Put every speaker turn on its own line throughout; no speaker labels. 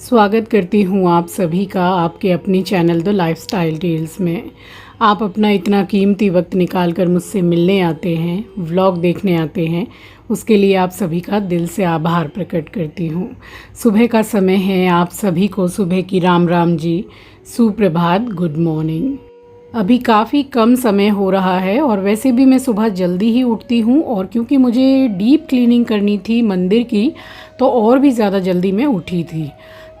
स्वागत करती हूँ आप सभी का आपके अपनी चैनल द लाइफस्टाइल टेल्स में। आप अपना इतना कीमती वक्त निकाल कर मुझसे मिलने आते हैं, व्लॉग देखने आते हैं, उसके लिए आप सभी का दिल से आभार प्रकट करती हूँ। सुबह का समय है, आप सभी को सुबह की राम राम जी, सुप्रभात, गुड मॉर्निंग। अभी काफ़ी कम समय हो रहा है और वैसे भी मैं सुबह जल्दी ही उठती हूँ और क्योंकि मुझे डीप क्लीनिंग करनी थी मंदिर की, तो और भी ज़्यादा जल्दी मैं उठी थी।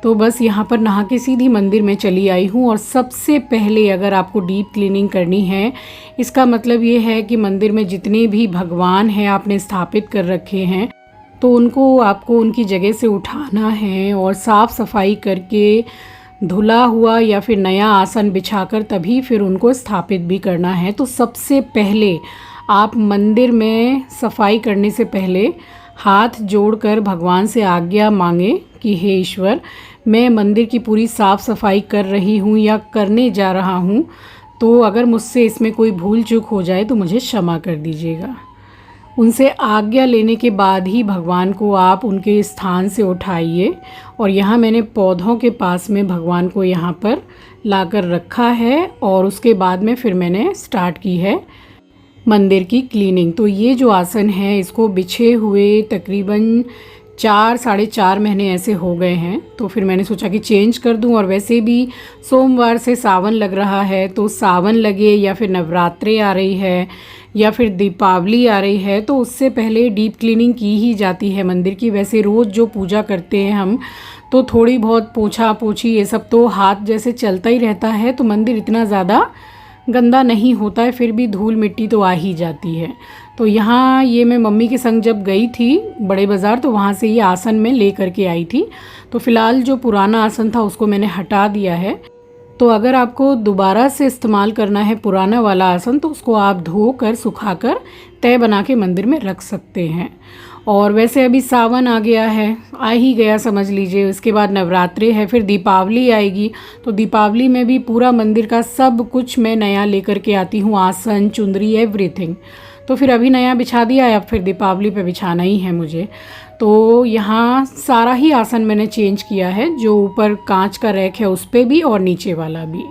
तो बस यहाँ पर नहा के सीधी मंदिर में चली आई हूँ। और सबसे पहले अगर आपको डीप क्लीनिंग करनी है, इसका मतलब ये है कि मंदिर में जितने भी भगवान हैं आपने स्थापित कर रखे हैं, तो उनको आपको उनकी जगह से उठाना है और साफ़ सफाई करके धुला हुआ या फिर नया आसन बिछाकर तभी फिर उनको स्थापित भी करना है। तो सबसे पहले आप मंदिर में सफाई करने से पहले हाथ जोड़कर भगवान से आज्ञा मांगे कि हे ईश्वर, मैं मंदिर की पूरी साफ़ सफाई कर रही हूँ या करने जा रहा हूँ, तो अगर मुझसे इसमें कोई भूल चूक हो जाए तो मुझे क्षमा कर दीजिएगा। उनसे आज्ञा लेने के बाद ही भगवान को आप उनके स्थान से उठाइए। और यहाँ मैंने पौधों के पास में भगवान को यहाँ पर लाकर रखा है और उसके बाद में फिर मैंने स्टार्ट की है मंदिर की क्लीनिंग। तो ये जो आसन है इसको बिछे हुए तकरीबन 4-4.5 महीने ऐसे हो गए हैं। तो फिर मैंने सोचा कि चेंज कर दूं। और वैसे भी सोमवार से सावन लग रहा है, तो सावन लगे या फिर नवरात्रे आ रही है या फिर दीपावली आ रही है, तो उससे पहले डीप क्लीनिंग की ही जाती है मंदिर की। वैसे रोज़ जो पूजा करते हैं हम, तो थोड़ी बहुत पोछा पोछी ये सब तो हाथ जैसे चलता ही रहता है, तो मंदिर इतना ज़्यादा गंदा नहीं होता है, फिर भी धूल मिट्टी तो आ ही जाती है। तो यहाँ ये मैं मम्मी के संग जब गई थी बड़े बाज़ार, तो वहाँ से ये आसन में ले करके आई थी। तो फ़िलहाल जो पुराना आसन था उसको मैंने हटा दिया है। तो अगर आपको दोबारा से इस्तेमाल करना है पुराना वाला आसन, तो उसको आप धो कर सुखा कर तय बना के मंदिर में रख सकते हैं। और वैसे अभी सावन आ गया है, आ ही गया समझ लीजिए। इसके बाद नवरात्रे है, फिर दीपावली आएगी। तो दीपावली में भी पूरा मंदिर का सब कुछ मैं नया लेकर के आती हूँ, आसन, चुंदरी, एवरीथिंग। तो फिर अभी नया बिछा दिया है, अब फिर दीपावली पे बिछाना ही है मुझे। तो यहाँ सारा ही आसन मैंने चेंज किया है, जो ऊपर कांच का रैक है उस पर भी और नीचे वाला भी।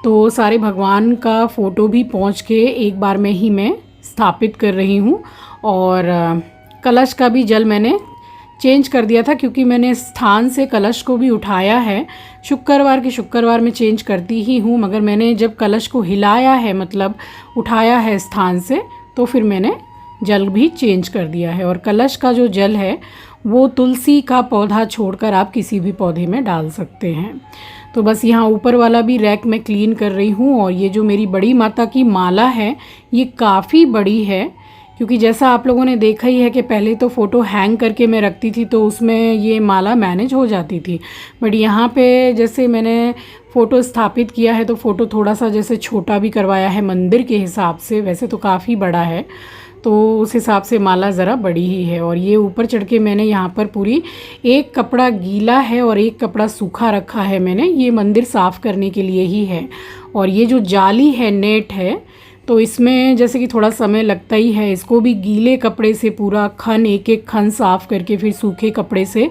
तो सारे भगवान का फ़ोटो भी पहुँच के एक बार में ही मैं स्थापित कर रही हूँ। और कलश का भी जल मैंने चेंज कर दिया था, क्योंकि मैंने स्थान से कलश को भी उठाया है। शुक्रवार के शुक्रवार में चेंज करती ही हूँ, मगर मैंने जब कलश को हिलाया है, मतलब उठाया है स्थान से, तो फिर मैंने जल भी चेंज कर दिया है। और कलश का जो जल है वो तुलसी का पौधा छोड़कर आप किसी भी पौधे में डाल सकते हैं। तो बस यहाँ ऊपर वाला भी रैक में क्लीन कर रही हूँ। और ये जो मेरी बड़ी माता की माला है ये काफ़ी बड़ी है, क्योंकि जैसा आप लोगों ने देखा ही है कि पहले तो फ़ोटो हैंग करके मैं रखती थी, तो उसमें ये माला मैनेज हो जाती थी। बट यहाँ पे जैसे मैंने फ़ोटो स्थापित किया है, तो फ़ोटो थोड़ा सा जैसे छोटा भी करवाया है मंदिर के हिसाब से। वैसे तो काफ़ी बड़ा है, तो उस हिसाब से माला ज़रा बड़ी ही है। और ये ऊपर चढ़ के मैंने यहाँ पर पूरी एक कपड़ा गीला है और एक कपड़ा सूखा रखा है मैंने, ये मंदिर साफ़ करने के लिए ही है। और ये जो जाली है, नेट है, तो इसमें जैसे कि थोड़ा समय लगता ही है। इसको भी गीले कपड़े से पूरा खन, एक एक खन साफ़ करके फिर सूखे कपड़े से,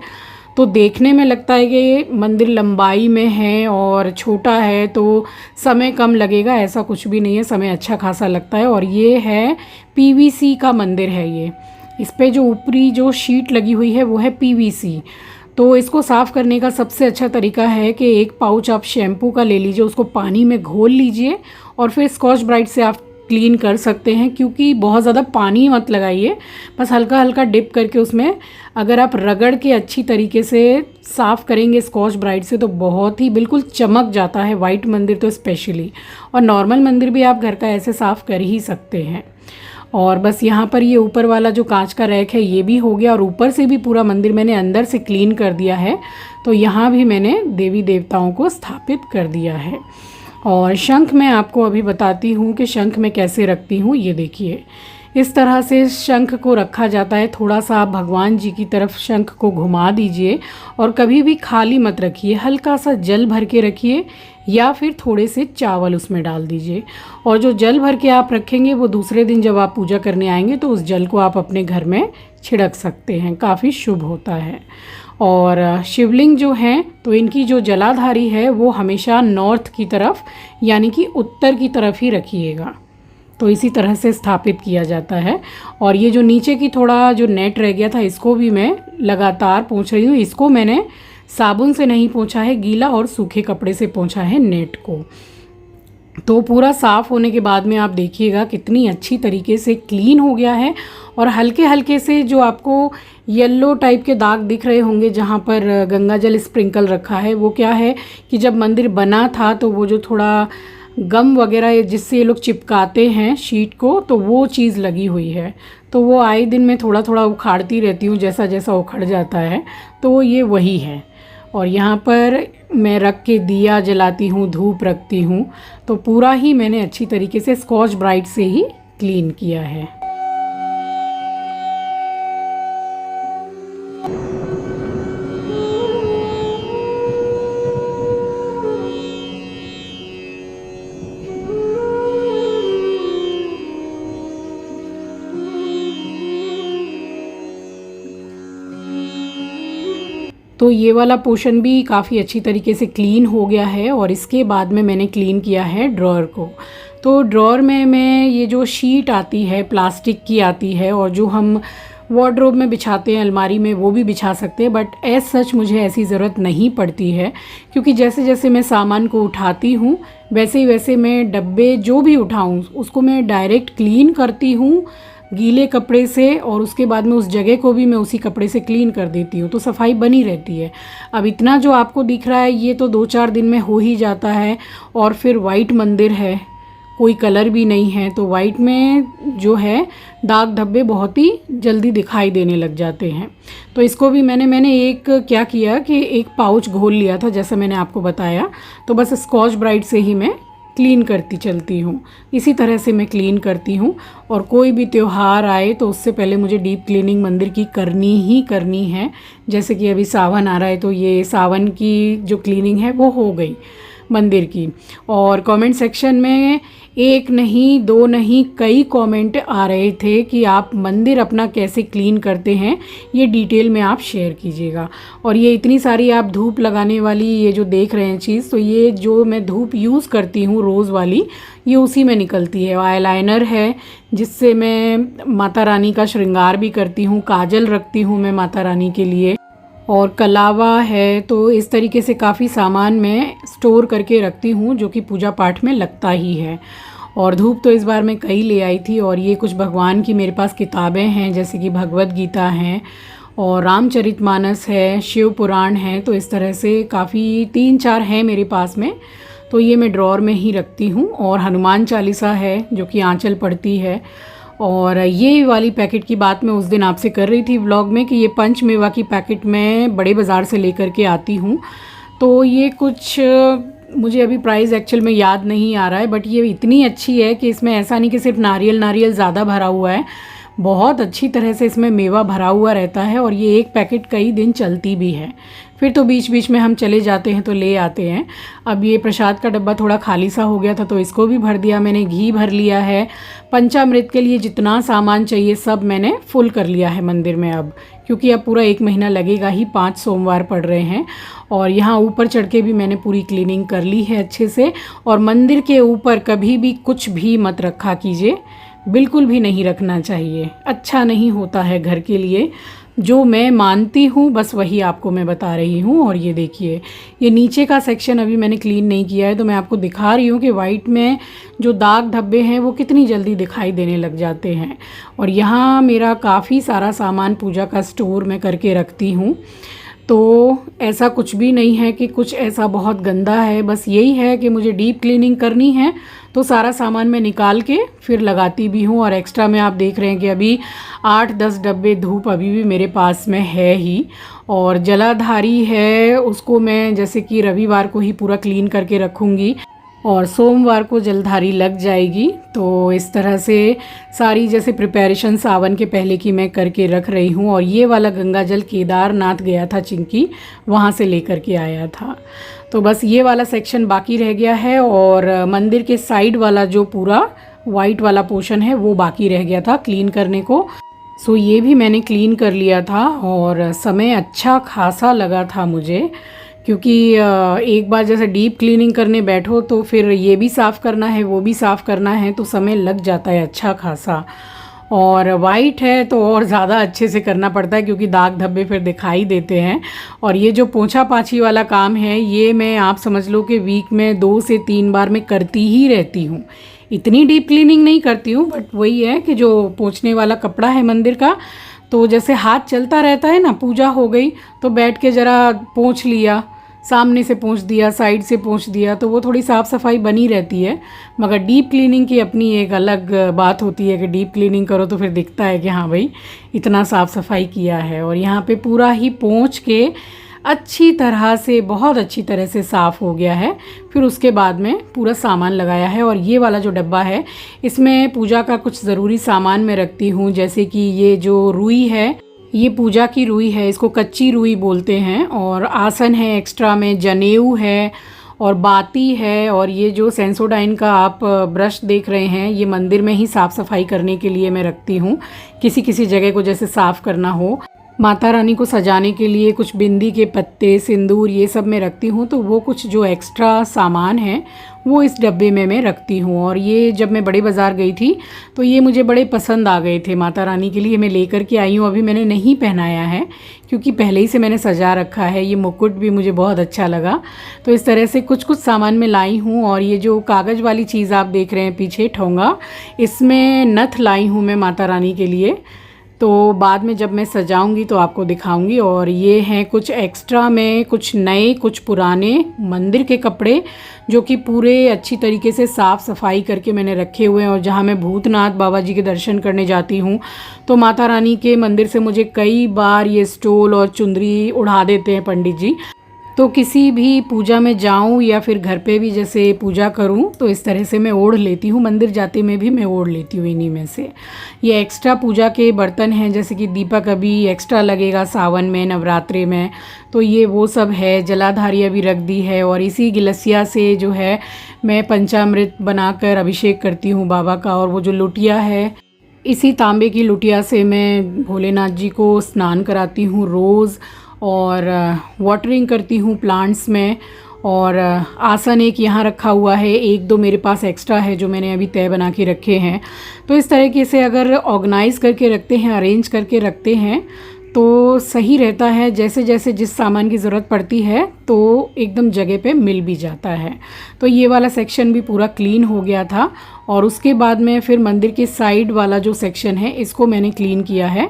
तो देखने में लगता है कि मंदिर लंबाई में है और छोटा है तो समय कम लगेगा, ऐसा कुछ भी नहीं है, समय अच्छा खासा लगता है। और ये है पीवीसी का मंदिर है ये। इस पे जो ऊपरी जो शीट लगी हुई है वो है पीवीसी। तो इसको साफ़ करने का सबसे अच्छा तरीका है कि एक पाउच आप शैम्पू का ले लीजिए, उसको पानी में घोल लीजिए और फिर स्कॉच ब्राइट से आप क्लीन कर सकते हैं। क्योंकि बहुत ज़्यादा पानी मत लगाइए, बस हल्का हल्का डिप करके उसमें अगर आप रगड़ के अच्छी तरीके से साफ़ करेंगे स्कॉच ब्राइट से, तो बहुत ही बिल्कुल चमक जाता है, वाइट मंदिर तो स्पेशली। और नॉर्मल मंदिर भी आप घर का ऐसे साफ़ कर ही सकते हैं। और बस यहाँ पर ये ऊपर वाला जो कांच का रैक है ये भी हो गया, और ऊपर से भी पूरा मंदिर मैंने अंदर से क्लीन कर दिया है। तो यहाँ भी मैंने देवी देवताओं को स्थापित कर दिया है। और शंख मैं आपको अभी बताती हूँ कि शंख मैं कैसे रखती हूँ। ये देखिए, इस तरह से शंख को रखा जाता है। थोड़ा सा आप भगवान जी की तरफ शंख को घुमा दीजिए और कभी भी खाली मत रखिए, हल्का सा जल भर के रखिए या फिर थोड़े से चावल उसमें डाल दीजिए। और जो जल भर के आप रखेंगे वो दूसरे दिन जब आप पूजा करने आएंगे तो उस जल को आप अपने घर में छिड़क सकते हैं, काफ़ी शुभ होता है। और शिवलिंग जो हैं तो इनकी जो जलाधारी है वो हमेशा नॉर्थ की तरफ यानी कि उत्तर की तरफ ही रखिएगा। तो इसी तरह से स्थापित किया जाता है। और ये जो नीचे की थोड़ा जो नेट रह गया था इसको भी मैं लगातार पोंछ रही हूँ। इसको मैंने साबुन से नहीं पोंछा है, गीला और सूखे कपड़े से पोंछा है नेट को। तो पूरा साफ़ होने के बाद में आप देखिएगा कितनी अच्छी तरीके से क्लीन हो गया है। और हल्के हल्के से जो आपको येलो टाइप के दाग दिख रहे होंगे जहाँ पर गंगा जल स्प्रिंकल रखा है, वो क्या है कि जब मंदिर बना था तो वो जो थोड़ा गम वगैरह जिससे ये लोग चिपकाते हैं शीट को, तो वो चीज़ लगी हुई है। तो वो आए दिन मैं थोड़ा थोड़ा उखाड़ती रहती हूँ, जैसा जैसा उखड़ जाता है तो ये वही है। और यहाँ पर मैं रख के दिया जलाती हूँ, धूप रखती हूँ। तो पूरा ही मैंने अच्छी तरीके से स्कॉच ब्राइट से ही क्लीन किया है। तो ये वाला पोर्शन भी काफ़ी अच्छी तरीके से क्लीन हो गया है। और इसके बाद में मैंने क्लीन किया है ड्रॉअर को। तो ड्रॉअर में मैं ये जो शीट आती है प्लास्टिक की आती है, और जो हम वार्डरोब में बिछाते हैं अलमारी में वो भी बिछा सकते हैं, बट एज सच मुझे ऐसी ज़रूरत नहीं पड़ती है, क्योंकि जैसे जैसे मैं सामान को उठाती हूँ वैसे ही वैसे मैं डब्बे जो भी उठाऊँ उसको मैं डायरेक्ट क्लीन करती हूँ गीले कपड़े से, और उसके बाद में उस जगह को भी मैं उसी कपड़े से क्लीन कर देती हूँ, तो सफाई बनी रहती है। अब इतना जो आपको दिख रहा है ये तो 2-4 दिन में हो ही जाता है। और फिर वाइट मंदिर है, कोई कलर भी नहीं है, तो वाइट में जो है दाग धब्बे बहुत ही जल्दी दिखाई देने लग जाते हैं। तो इसको भी मैंने एक क्या किया कि एक पाउच घोल लिया था जैसा मैंने आपको बताया, तो बस स्कॉच ब्राइट से ही मैं क्लीन करती चलती हूँ। इसी तरह से मैं क्लीन करती हूँ। और कोई भी त्यौहार आए तो उससे पहले मुझे डीप क्लीनिंग मंदिर की करनी ही करनी है। जैसे कि अभी सावन आ रहा है तो ये सावन की जो क्लीनिंग है वो हो गई मंदिर की। और कमेंट सेक्शन में 1 नहीं 2 नहीं कई कमेंट आ रहे थे कि आप मंदिर अपना कैसे क्लीन करते हैं, ये डिटेल में आप शेयर कीजिएगा। और ये इतनी सारी आप धूप लगाने वाली ये जो देख रहे हैं चीज़, तो ये जो मैं धूप यूज़ करती हूँ रोज़ वाली, ये उसी में निकलती है। आईलाइनर है जिससे मैं माता रानी का श्रृंगार भी करती हूँ, काजल रखती हूँ मैं माता रानी के लिए, और कलावा है। तो इस तरीके से काफ़ी सामान मैं स्टोर करके रखती हूँ जो कि पूजा पाठ में लगता ही है। और धूप तो इस बार मैं कई ले आई थी। और ये कुछ भगवान की मेरे पास किताबें हैं, जैसे कि भगवद गीता हैं और रामचरितमानस है, शिव पुराण है। तो इस तरह से काफ़ी 3-4 हैं मेरे पास में, तो ये मैं ड्रॉअर में ही रखती हूँ। और हनुमान चालीसा है जो कि आंचल पड़ती है। और ये वाली पैकेट की बात मैं उस दिन आपसे कर रही थी व्लॉग में कि ये पंचमेवा की पैकेट मैं बड़े बाज़ार से लेकर के आती हूँ। तो ये कुछ मुझे अभी प्राइस एक्चुअल में याद नहीं आ रहा है, बट ये इतनी अच्छी है कि इसमें ऐसा नहीं कि सिर्फ नारियल ज़्यादा भरा हुआ है, बहुत अच्छी तरह से इसमें मेवा भरा हुआ रहता है। और ये एक पैकेट कई दिन चलती भी है। फिर तो बीच बीच में हम चले जाते हैं तो ले आते हैं। अब ये प्रसाद का डब्बा थोड़ा खाली सा हो गया था तो इसको भी भर दिया मैंने, घी भर लिया है। पंचामृत के लिए जितना सामान चाहिए सब मैंने फुल कर लिया है मंदिर में अब, क्योंकि अब पूरा 1 महीना लगेगा ही, 5 सोमवार पड़ रहे हैं। और यहाँ ऊपर चढ़ के भी मैंने पूरी क्लीनिंग कर ली है अच्छे से। और मंदिर के ऊपर कभी भी कुछ भी मत रखा कीजिए, बिल्कुल भी नहीं रखना चाहिए, अच्छा नहीं होता है घर के लिए। जो मैं मानती हूँ बस वही आपको मैं बता रही हूँ। और ये देखिए, ये नीचे का सेक्शन अभी मैंने क्लीन नहीं किया है, तो मैं आपको दिखा रही हूँ कि वाइट में जो दाग धब्बे हैं वो कितनी जल्दी दिखाई देने लग जाते हैं। और यहाँ मेरा काफ़ी सारा सामान पूजा का स्टोर मैं करके रखती हूँ। तो ऐसा कुछ भी नहीं है कि कुछ ऐसा बहुत गंदा है, बस यही है कि मुझे डीप क्लीनिंग करनी है तो सारा सामान मैं निकाल के फिर लगाती भी हूँ। और एक्स्ट्रा में आप देख रहे हैं कि अभी 8-10 डब्बे धूप अभी भी मेरे पास में है ही। और जलाधारी है उसको मैं जैसे कि रविवार को ही पूरा क्लीन करके रखूँगी और सोमवार को जलधारी लग जाएगी। तो इस तरह से सारी जैसे प्रिपरेशन सावन के पहले की मैं करके रख रही हूँ। और ये वाला गंगा जल केदारनाथ गया था चिंकी, वहाँ से लेकर के आया था। तो बस ये वाला सेक्शन बाकी रह गया है। और मंदिर के साइड वाला जो पूरा वाइट वाला पोर्शन है वो बाकी रह गया था क्लीन करने को। सो ये भी मैंने क्लीन कर लिया था और समय अच्छा खासा लगा था मुझे, क्योंकि एक बार जैसे डीप क्लीनिंग करने बैठो तो फिर ये भी साफ़ करना है वो भी साफ़ करना है, तो समय लग जाता है अच्छा खासा। और वाइट है तो और ज़्यादा अच्छे से करना पड़ता है, क्योंकि दाग धब्बे फिर दिखाई देते हैं। और ये जो पोंछा पाछी वाला काम है ये मैं आप समझ लो कि वीक में 2 से 3 बार मैं करती ही रहती हूँ। इतनी डीप क्लीनिंग नहीं करती हूँ, बट वही है कि जो पोंछने वाला कपड़ा है मंदिर का, तो जैसे हाथ चलता रहता है ना, पूजा हो गई तो बैठ के ज़रा पोंछ लिया, सामने से पोंछ दिया, साइड से पोंछ दिया, तो वो थोड़ी साफ़ सफाई बनी रहती है। मगर डीप क्लीनिंग की अपनी एक अलग बात होती है कि डीप क्लीनिंग करो तो फिर दिखता है कि हाँ भाई इतना साफ़ सफाई किया है। और यहाँ पे पूरा ही पोंछ के अच्छी तरह से, बहुत अच्छी तरह से साफ़ हो गया है। फिर उसके बाद में पूरा सामान लगाया है। और ये वाला जो डब्बा है इसमें पूजा का कुछ ज़रूरी सामान मैं रखती हूँ, जैसे कि ये जो रुई है, ये पूजा की रुई है, इसको कच्ची रुई बोलते हैं। और आसन है एक्स्ट्रा में, जनेऊ है और बाती है। और ये जो सेंसोडाइन का आप ब्रश देख रहे हैं ये मंदिर में ही साफ़ सफाई करने के लिए मैं रखती हूँ, किसी किसी जगह को जैसे साफ़ करना हो। माता रानी को सजाने के लिए कुछ बिंदी के पत्ते, सिंदूर, ये सब मैं रखती हूँ, तो वो कुछ जो एक्स्ट्रा सामान है वो इस डब्बे में मैं रखती हूँ। और ये जब मैं बड़े बाज़ार गई थी तो ये मुझे बड़े पसंद आ गए थे, माता रानी के लिए मैं लेकर के आई हूँ। अभी मैंने नहीं पहनाया है क्योंकि पहले ही से मैंने सजा रखा है। ये मुकुट भी मुझे बहुत अच्छा लगा, तो इस तरह से कुछ कुछ सामान मैं लाई हूँ। और ये जो कागज़ वाली चीज़ आप देख रहे हैं पीछे, ठोंगा, इसमें नथ लाई हूँ मैं माता रानी के लिए, तो बाद में जब मैं सजाऊंगी तो आपको दिखाऊंगी। और ये हैं कुछ एक्स्ट्रा में, कुछ नए कुछ पुराने मंदिर के कपड़े जो कि पूरे अच्छी तरीके से साफ़ सफाई करके मैंने रखे हुए हैं। और जहाँ मैं भूतनाथ बाबा जी के दर्शन करने जाती हूँ तो माता रानी के मंदिर से मुझे कई बार ये स्टोल और चुंदरी उड़ा देते हैं पंडित जी, तो किसी भी पूजा में जाऊं या फिर घर पे भी जैसे पूजा करूं तो इस तरह से मैं ओढ़ लेती हूं। मंदिर जाते में भी मैं ओढ़ लेती हूँ इन्हीं में से। ये एक्स्ट्रा पूजा के बर्तन हैं, जैसे कि दीपक अभी एक्स्ट्रा लगेगा सावन में, नवरात्रि में, तो ये वो सब है। जलाधारी अभी रख दी है। और इसी गिलसिया से जो है मैं पंचामृत बनाकर अभिषेक करती हूँ बाबा का। और वो जो लुटिया है, इसी तांबे की लुटिया से मैं भोलेनाथ जी को स्नान कराती हूँ रोज़, और वाटरिंग करती हूँ प्लांट्स में। और आसन एक यहाँ रखा हुआ है, एक दो मेरे पास एक्स्ट्रा है जो मैंने अभी तय बना के रखे हैं। तो इस तरीके से अगर ऑर्गेनाइज़ करके रखते हैं, अरेंज करके रखते हैं तो सही रहता है। जैसे जैसे जिस सामान की ज़रूरत पड़ती है तो एकदम जगह पे मिल भी जाता है। तो ये वाला सेक्शन भी पूरा क्लीन हो गया था। और उसके बाद में फिर मंदिर के साइड वाला जो सेक्शन है इसको मैंने क्लीन किया है।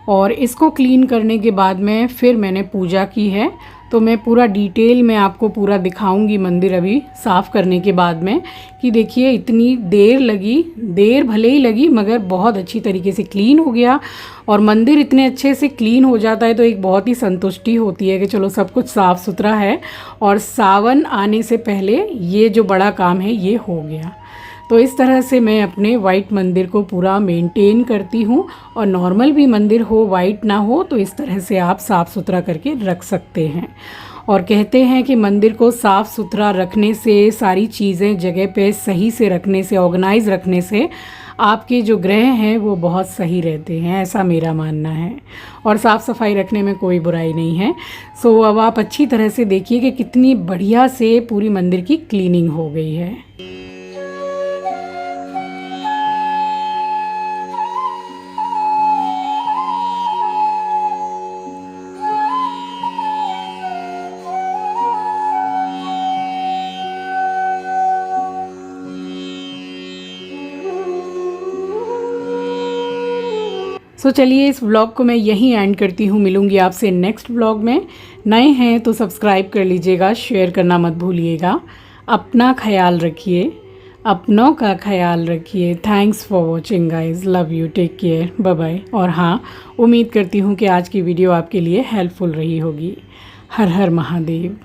और इसको क्लीन करने के बाद में फिर मैंने पूजा की है, तो मैं पूरा डिटेल में आपको पूरा दिखाऊंगी मंदिर अभी साफ़ करने के बाद में, कि देखिए इतनी देर लगी, देर भले ही लगी मगर बहुत अच्छी तरीके से क्लीन हो गया। और मंदिर इतने अच्छे से क्लीन हो जाता है तो एक बहुत ही संतुष्टि होती है कि चलो सब कुछ साफ़ सुथरा है। और सावन आने से पहले ये जो बड़ा काम है ये हो गया। तो इस तरह से मैं अपने वाइट मंदिर को पूरा मेंटेन करती हूँ। और नॉर्मल भी मंदिर हो, वाइट ना हो, तो इस तरह से आप साफ़ सुथरा करके रख सकते हैं। और कहते हैं कि मंदिर को साफ़ सुथरा रखने से, सारी चीज़ें जगह पे सही से रखने से, ऑर्गेनाइज रखने से आपके जो ग्रह हैं वो बहुत सही रहते हैं, ऐसा मेरा मानना है। और साफ़ सफाई रखने में कोई बुराई नहीं है। सो अब आप अच्छी तरह से देखिए कि कितनी बढ़िया से पूरी मंदिर की क्लीनिंग हो गई है। सो चलिए इस व्लॉग को मैं यहीं एंड करती हूँ। मिलूँगी आपसे नेक्स्ट व्लॉग में। नए हैं तो सब्सक्राइब कर लीजिएगा, शेयर करना मत भूलिएगा। अपना ख्याल रखिए, अपनों का ख्याल रखिए। Thanks for watching guys, love you, take care, bye bye. और हाँ, उम्मीद करती हूँ कि आज की वीडियो आपके लिए हेल्पफुल रही होगी। हर हर महादेव।